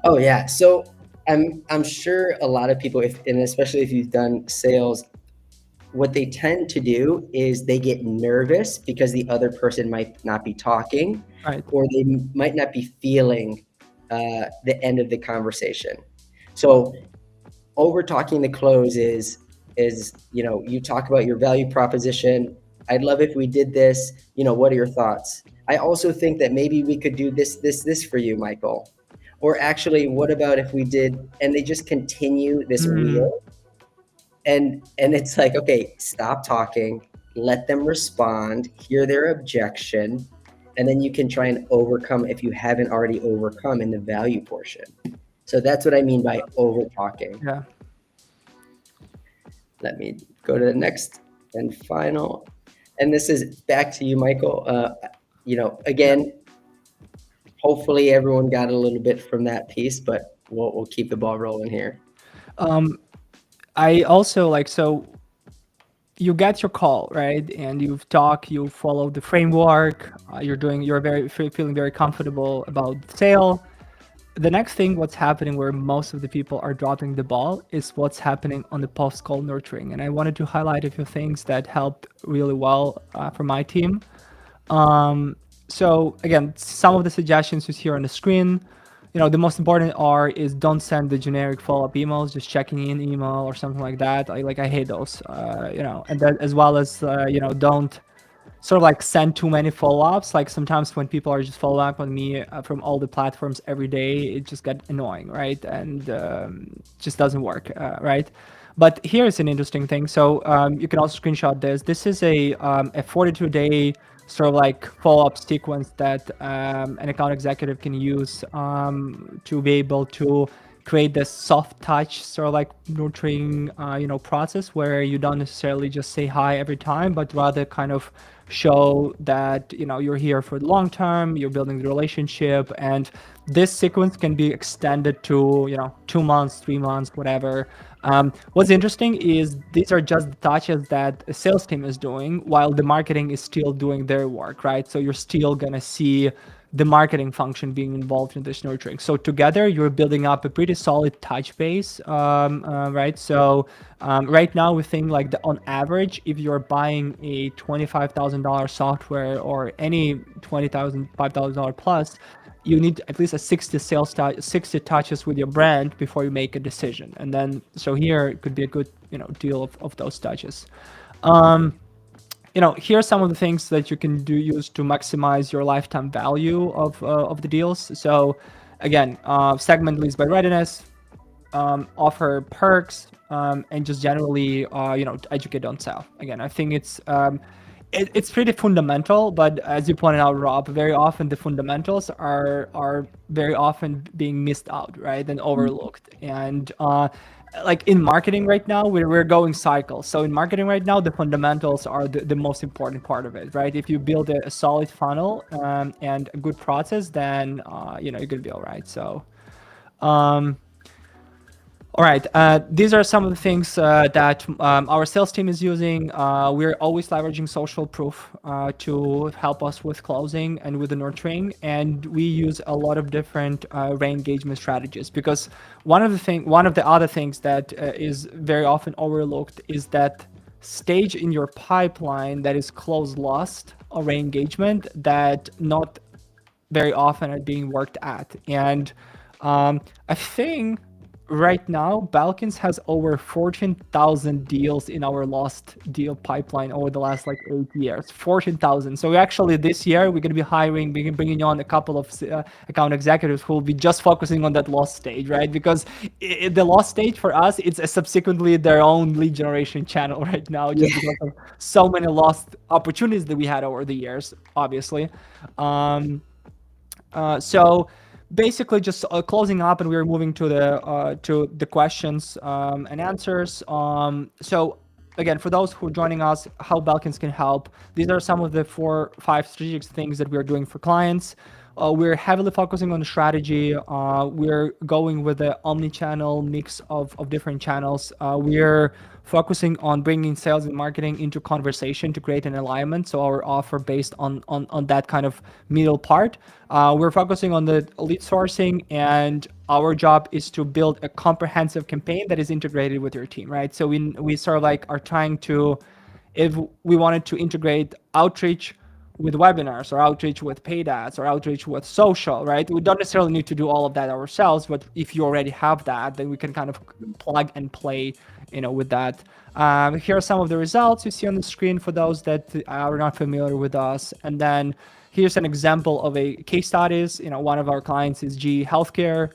Oh yeah. So I'm sure a lot of people, and especially if you've done sales, what they tend to do is they get nervous because the other person might not be talking, Right. or they might not be feeling the end of the conversation. So over talking the close is, you know, you talk about your value proposition. I'd love if we did this. You know, what are your thoughts? I also think that maybe we could do this for you, Michael. Or actually, what about if we did, and they just continue this wheel. And it's like, okay, stop talking, let them respond, hear their objection, and then you can try and overcome if you haven't already overcome in the value portion. So that's what I mean by over talking. Yeah. Let me go to the next and final. And this is back to you, Michael. You know, again, hopefully everyone got a little bit from that piece, but we'll keep the ball rolling here. I also so you get your call, right? And you follow the framework, you're feeling very comfortable about the sale. The next thing, what's happening where most of the people are dropping the ball, is what's happening on the post-call nurturing. And I wanted to highlight a few things that helped really well for my team. So again, some of the suggestions is here on the screen. You know, the most important is don't send the generic follow-up emails, just checking in email or something like that. I hate those, you know, and that, as well as, you know, don't sort of send too many follow-ups. Like sometimes when people are just following up on me from all the platforms every day, it just got annoying, right? And just doesn't work, right? But here's an interesting thing. So you can also screenshot this. This is a 42-day sort of follow-up sequence that an account executive can use to be able to create this soft touch sort of nurturing you know, process where you don't necessarily just say hi every time, but rather kind of show that, you know, you're here for the long term, you're building the relationship. And this sequence can be extended to, you know, 2 months, 3 months, whatever. What's interesting is these are just the touches that a sales team is doing while the marketing is still doing their work, right? So you're still gonna see the marketing function being involved in this nurturing. So together, you're building up a pretty solid touch base, right? So right now, we think like on average, if you're buying a $25,000 software or any $20,000, $5,000 plus, you need at least a 60 touches with your brand before you make a decision. And then, so here it could be a good, deal of those touches. Here are some of the things that you can use to maximize your lifetime value of the deals. So again, segment leads by readiness, offer perks, and just generally, educate on sell. Again, I think it's pretty fundamental, but as you pointed out, Rob, very often the fundamentals are very often being missed out, right, and overlooked. And like in marketing right now, we're going cycles. So in marketing right now, the fundamentals are the most important part of it, right? If you build a solid funnel and a good process, then you're gonna be all right. So. All right, these are some of the things that our sales team is using. We're always leveraging social proof to help us with closing and with the nurturing, and we use a lot of different re-engagement strategies, because one of the other things that is very often overlooked is that stage in your pipeline that is close lost or re-engagement that not very often are being worked at. And I think right now, Belkins has over 14,000 deals in our lost deal pipeline over the last 8 years. 14,000. So actually this year we're going to be bringing on a couple of account executives who will be just focusing on that lost stage, right? Because the lost stage for us, it's subsequently their own lead generation channel right now, just because of so many lost opportunities that we had over the years, obviously. So basically just closing up, and we're moving to the questions and answers. So again, for those who are joining us, how Belkins can help, these are some of the 4-5 strategic things that we're doing for clients. We're heavily focusing on the strategy. We're going with the omni-channel mix of different channels. We're focusing on bringing sales and marketing into conversation to create an alignment. So our offer based on that kind of middle part. We're focusing on the lead sourcing, and our job is to build a comprehensive campaign that is integrated with your team, right? So we sort of are trying to, if we wanted to integrate outreach with webinars or outreach with paid ads or outreach with social, right? We don't necessarily need to do all of that ourselves, but if you already have that, then we can kind of plug and play, with that. Here are some of the results you see on the screen for those that are not familiar with us. And then here's an example of a case studies. One of our clients is GE Healthcare,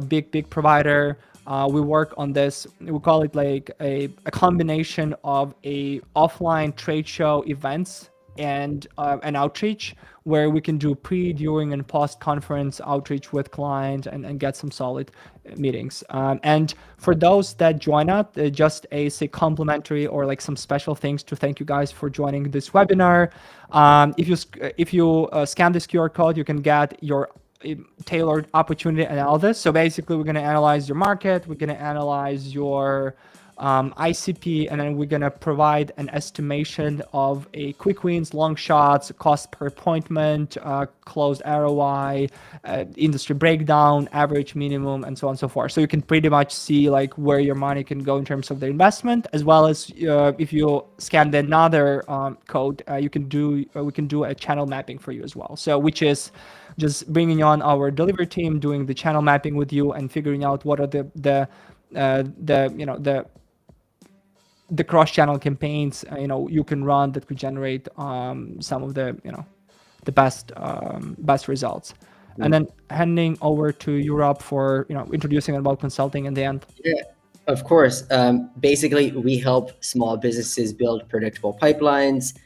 big provider. We work on this, we call it a combination of a offline trade show events and an outreach, where we can do pre, during, and post conference outreach with clients and get some solid meetings. And for those that join us, just say complimentary or some special things to thank you guys for joining this webinar. If you scan this QR code, you can get your tailored opportunity analysis. So basically, we're going to analyze your market, we're going to analyze your ICP, and then we're going to provide an estimation of a quick wins, long shots, cost per appointment, closed ROI, industry breakdown, average, minimum, and so on and so forth. So you can pretty much see where your money can go in terms of the investment, as well as if you scan another code, we can do a channel mapping for you as well. So which is just bringing on our delivery team, doing the channel mapping with you, and figuring out what are the cross-channel campaigns you can run that could generate some of the the best results. And then handing over to Europe for introducing about consulting in the end. Yeah, of course. Basically, we help small businesses build predictable pipelines,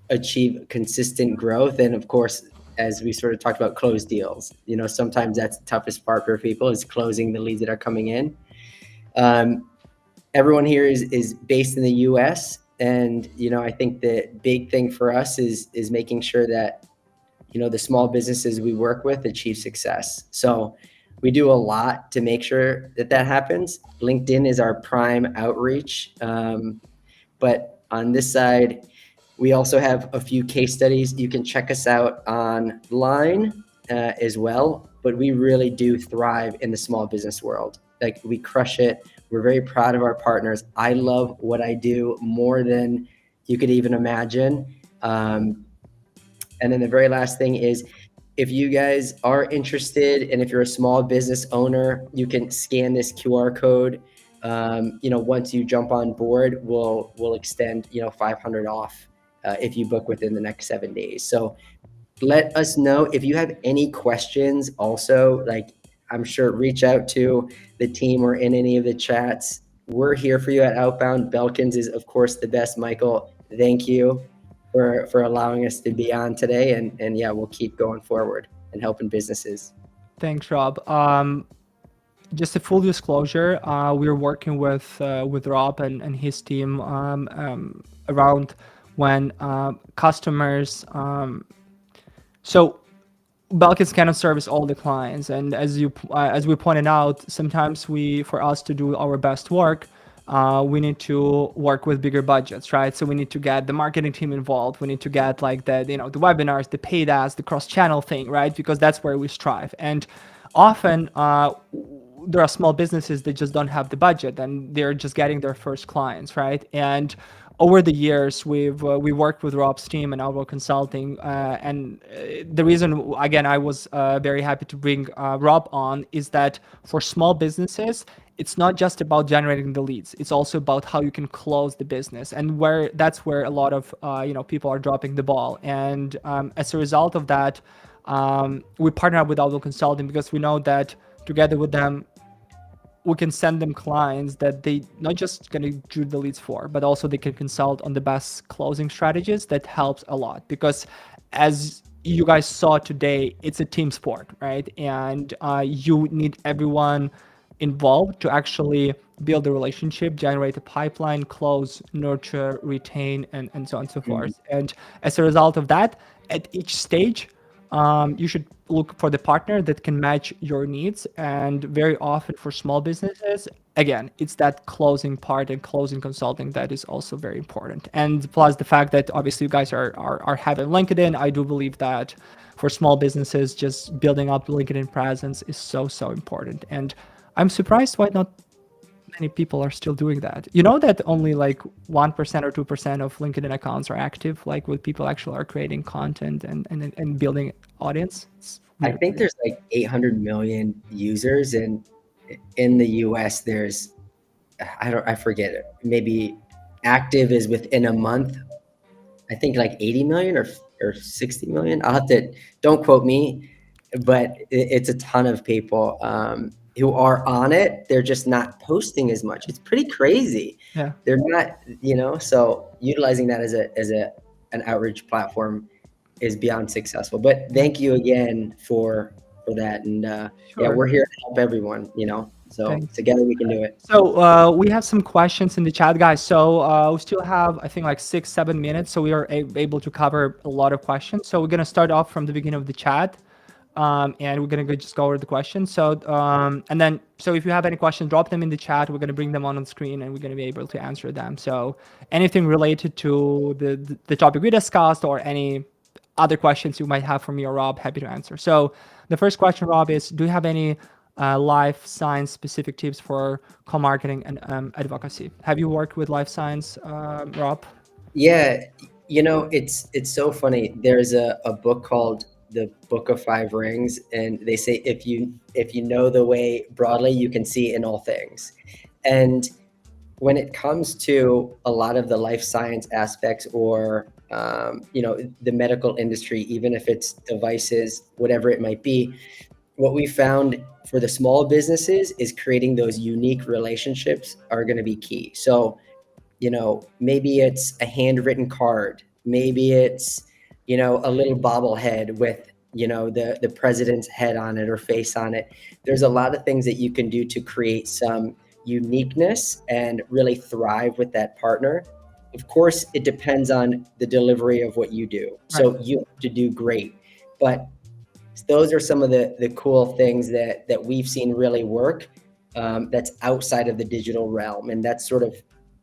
achieve consistent growth, and of course, as we sort of talked about, close deals. Sometimes that's the toughest part for people, is closing the leads that are coming in. Everyone here is based in the US, and I think the big thing for us is making sure that the small businesses we work with achieve success. So we do a lot to make sure that happens. LinkedIn is our prime outreach, but on this side, We also have a few case studies. You can check us out online as well, but we really do thrive in the small business world. Like, we crush it. We're very proud of our partners. I love what I do more than you could even imagine. And then the very last thing is, if you guys are interested, and if you're a small business owner, you can scan this QR code. Once you jump on board, we'll extend 500 off if you book within the next 7 days. So let us know if you have any questions. Also, like, I'm sure, reach out to the team or in any of the chats. We're here for you at Outbound. Belkins is, of course, the best. Michael, thank you for allowing us to be on today. And yeah, we'll keep going forward and helping businesses. Thanks, Rob. Just a full disclosure, we're working with Rob and his team around when customers. So Belkins cannot service all the clients, and as we pointed out, sometimes for us to do our best work, we need to work with bigger budgets, right? So we need to get the marketing team involved. We need to get like the webinars, the paid ads, the cross-channel thing, right? Because that's where we strive. And often there are small businesses that just don't have the budget, and they're just getting their first clients, right? And over the years, we worked with Rob's team and Outbound Consulting, and the reason, again, I was very happy to bring Rob on is that for small businesses, it's not just about generating the leads. It's also about how you can close the business, and that's where a lot of people are dropping the ball. And as a result of that, we partner up with Outbound Consulting because we know that together with them, we can send them clients that they not just gonna do the leads for, but also they can consult on the best closing strategies. That helps a lot because, as you guys saw today, it's a team sport, right? And you need everyone involved to actually build a relationship, generate a pipeline, close, nurture, retain, and so on and so forth. And as a result of that, at each stage, you should look for the partner that can match your needs. And very often for small businesses, again, it's that closing part and closing consulting that is also very important. And plus the fact that obviously you guys are having LinkedIn, I do believe that for small businesses, just building up LinkedIn presence is so important. And I'm surprised why not many people are still doing that. You know that only like 1% or 2% of LinkedIn accounts are active, like with people actually are creating content and building audience. I think there's like 800 million users, and in the US there's, I forget it, maybe active is within a month, I think like 80 million or 60 million. I'll have to, don't quote me, but it's a ton of people who are on it. They're just not posting as much. It's pretty crazy. Yeah. They're not, so utilizing that as an outreach platform is beyond successful. But thank you again for that. And yeah, we're here to help everyone, so Thanks. Together we can do it. So we have some questions in the chat, guys. So we still have, I think, like 6-7 minutes. So we are able to cover a lot of questions. So we're going to start off from the beginning of the chat. And we're going to just go over the questions. So, so if you have any questions, drop them in the chat. We're going to bring them on screen and we're going to be able to answer them. So anything related to the topic we discussed or any other questions you might have for me or Rob, happy to answer. So the first question, Rob, is, do you have any life science specific tips for co-marketing and advocacy? Have you worked with life science, Rob? Yeah, it's so funny. There's a book called The Book of Five Rings, and they say if you know the way broadly, you can see in all things. And when it comes to a lot of the life science aspects or the medical industry, even if it's devices, whatever it might be, what we found for the small businesses is creating those unique relationships are going to be key. So maybe it's a handwritten card, maybe it's a little bobblehead with the president's head on it or face on it. There's a lot of things that you can do to create some uniqueness and really thrive with that partner. Of course, it depends on the delivery of what you do. So you have to do great, but those are some of the cool things that we've seen really work, that's outside of the digital realm. And that's sort of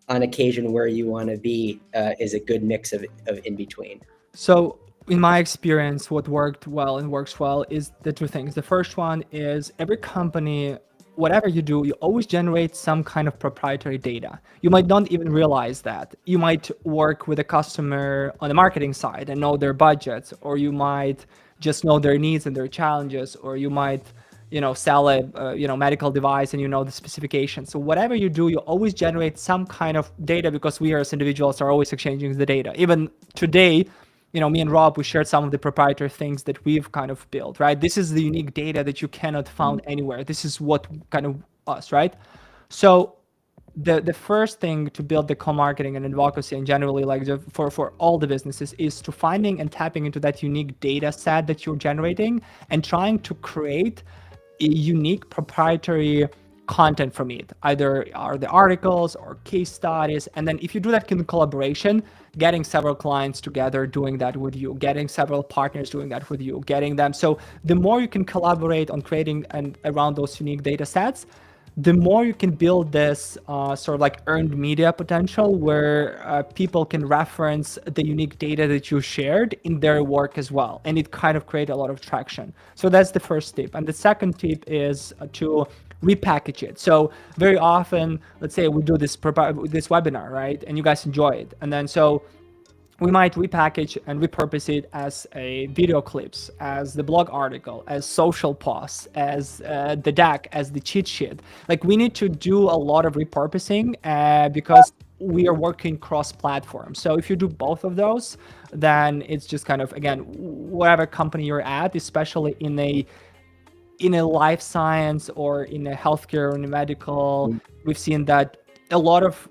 on occasion where you want to be is a good mix of in between. So in my experience, what worked well and works well is the two things. The first one is every company, whatever you do, you always generate some kind of proprietary data. You might not even realize that. You might work with a customer on the marketing side and know their budgets, or you might just know their needs and their challenges, or you might sell a medical device and the specifications. So whatever you do, you always generate some kind of data, because we as individuals are always exchanging the data. Even today, me and Rob, we shared some of the proprietary things that we've kind of built, right? This is the unique data that you cannot find anywhere. This is what kind of us, right? So the first thing to build the co-marketing and advocacy, and generally for all the businesses, is to finding and tapping into that unique data set that you're generating and trying to create a unique proprietary content from it. Either are the articles or case studies, and then if you do that in collaboration, getting several clients together doing that with you, getting several partners doing that with you, getting them. So the more you can collaborate on creating and around those unique data sets, the more you can build this sort of like earned media potential, where people can reference the unique data that you shared in their work as well. And it kind of create a lot of traction. So that's the first tip. And the second tip is to repackage it. So very often, let's say we do this webinar, right? And you guys enjoy it. And then so we might repackage and repurpose it as a video clips, as the blog article, as social posts, as the deck, as the cheat sheet. Like, we need to do a lot of repurposing because we are working cross-platform. So if you do both of those, then it's just kind of, again, whatever company you're at, especially in a life science or in a healthcare or in a medical, we've seen that a lot of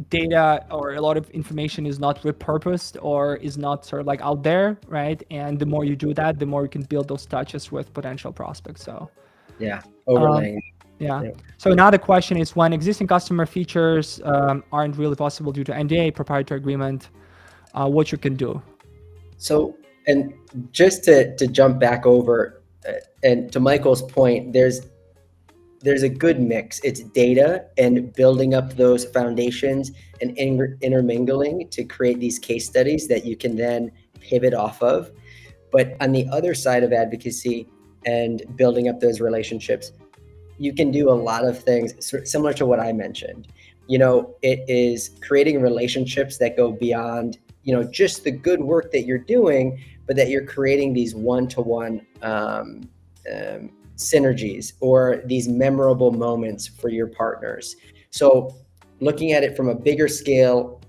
data or a lot of information is not repurposed or is not sort of like out there, right? And the more you do that, the more you can build those touches with potential prospects. So yeah, overlaying. Yeah. So another question is, when existing customer features aren't really possible due to NDA, proprietary agreement, what you can do? So, and just to jump back over, and to Michael's point, there's a good mix. It's data and building up those foundations and intermingling to create these case studies that you can then pivot off of. But on the other side of advocacy and building up those relationships, you can do a lot of things similar to what I mentioned. It is creating relationships that go beyond, just the good work that you're doing, but that you're creating these one-to-one synergies or these memorable moments for your partners. So looking at it from a bigger scale,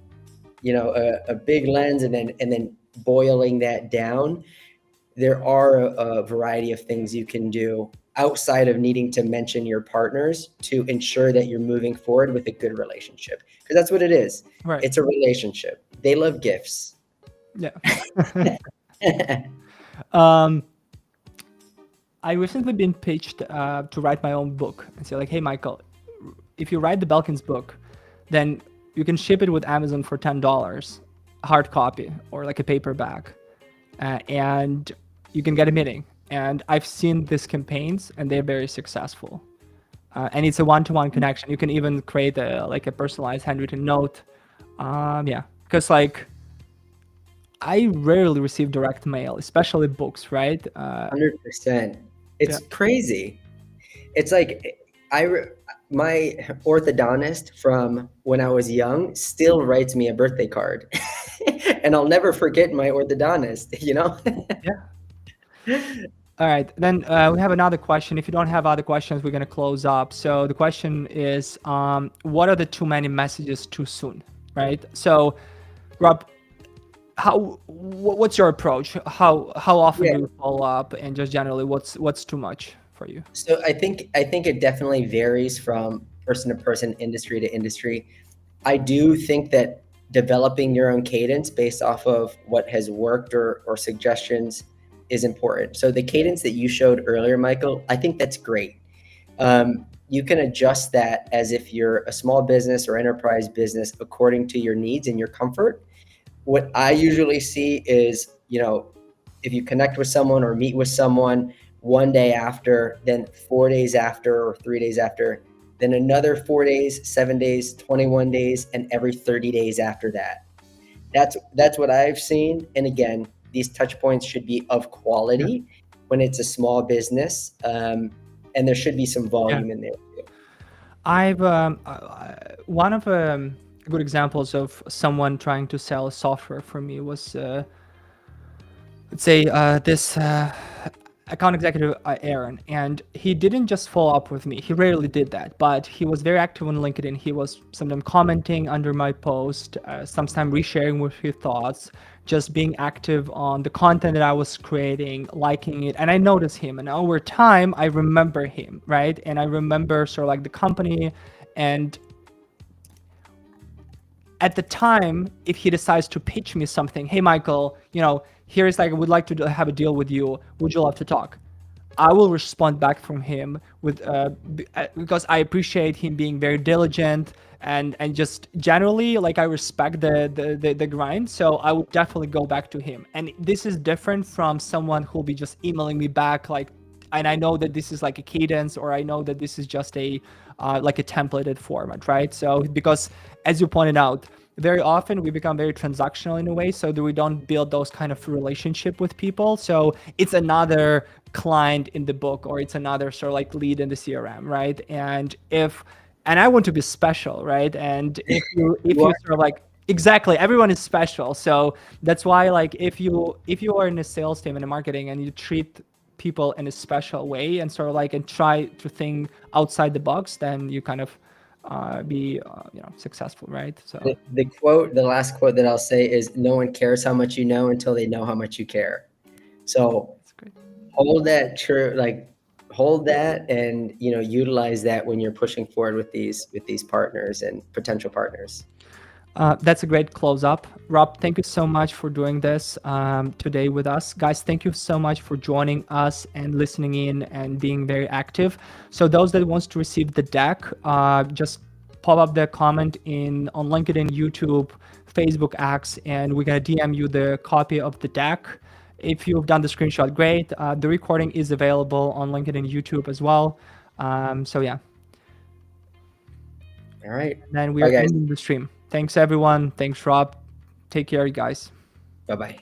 a big lens, and then boiling that down, there are a variety of things you can do outside of needing to mention your partners to ensure that you're moving forward with a good relationship, because that's what it is. Right. It's a relationship. They love gifts. Yeah. I recently been pitched to write my own book and say, like, hey, Michael, if you write the Belkins book, then you can ship it with Amazon for $10, hard copy or like a paperback, and you can get a meeting. And I've seen these campaigns and they're very successful. And it's a one-to-one connection. You can even create a personalized handwritten note. Because I rarely receive direct mail, especially books, right? 100%. It's crazy. It's like my orthodontist from when I was young still writes me a birthday card, and I'll never forget my orthodontist. Yeah. All right. Then we have another question. If you don't have other questions, we're going to close up. So the question is, what are the too many messages too soon, right? So, Rob, what's your approach? How often do you follow up, and just generally, what's too much for you? So I think it definitely varies from person to person, industry to industry. I do think that developing your own cadence based off of what has worked or suggestions is important. So the cadence that you showed earlier, Michael, I think that's great. You can adjust that as if you're a small business or enterprise business according to your needs and your comfort. What I usually see is, if you connect with someone or meet with someone one day after, then 4 days after or 3 days after, then another 4 days, 7 days, 21 days, and every 30 days after that. That's what I've seen. And again, these touch points should be of quality when it's a small business, and there should be some volume in there too. I've one of good examples of someone trying to sell software for me was let's say this account executive Aaron, and he didn't just follow up with me. He rarely did that, but he was very active on LinkedIn. He was sometimes commenting under my post, sometimes resharing with his thoughts, just being active on the content that I was creating, liking it. And I noticed him, and over time I remember him, right? And I remember sort of like the company. And at the time, if he decides to pitch me something, hey Michael, here's like, I would like to have a deal with you. Would you love to talk? I will respond back from him with because I appreciate him being very diligent and just generally, like, I respect the grind. So I would definitely go back to him. And this is different from someone who'll be just emailing me back, like, and I know that this is like a cadence, or I know that this is just a like a templated format, right? So because as you pointed out, very often we become very transactional in a way, so that we don't build those kind of relationship with people. So it's another client in the book, or it's another sort of like lead in the CRM, right? And I want to be special, right? And if you sort of like, exactly, everyone is special. So that's why, like, if you are in a sales team and a marketing and you treat people in a special way and sort of like, and try to think outside the box, then you kind of be successful, right? So the last quote that I'll say is, no one cares how much you know until they know how much you care. So hold that true, like hold that, and utilize that when you're pushing forward with these partners and potential partners. That's a great close up. Rob, thank you so much for doing this today with us. Guys, thank you so much for joining us and listening in and being very active. So those that wants to receive the deck, just pop up the comment on LinkedIn, YouTube, Facebook X, and we're going to DM you the copy of the deck. If you've done the screenshot, great. The recording is available on LinkedIn and YouTube as well. So yeah. All right. And then we're ending the stream. Thanks, everyone. Thanks, Rob. Take care, guys. Bye-bye.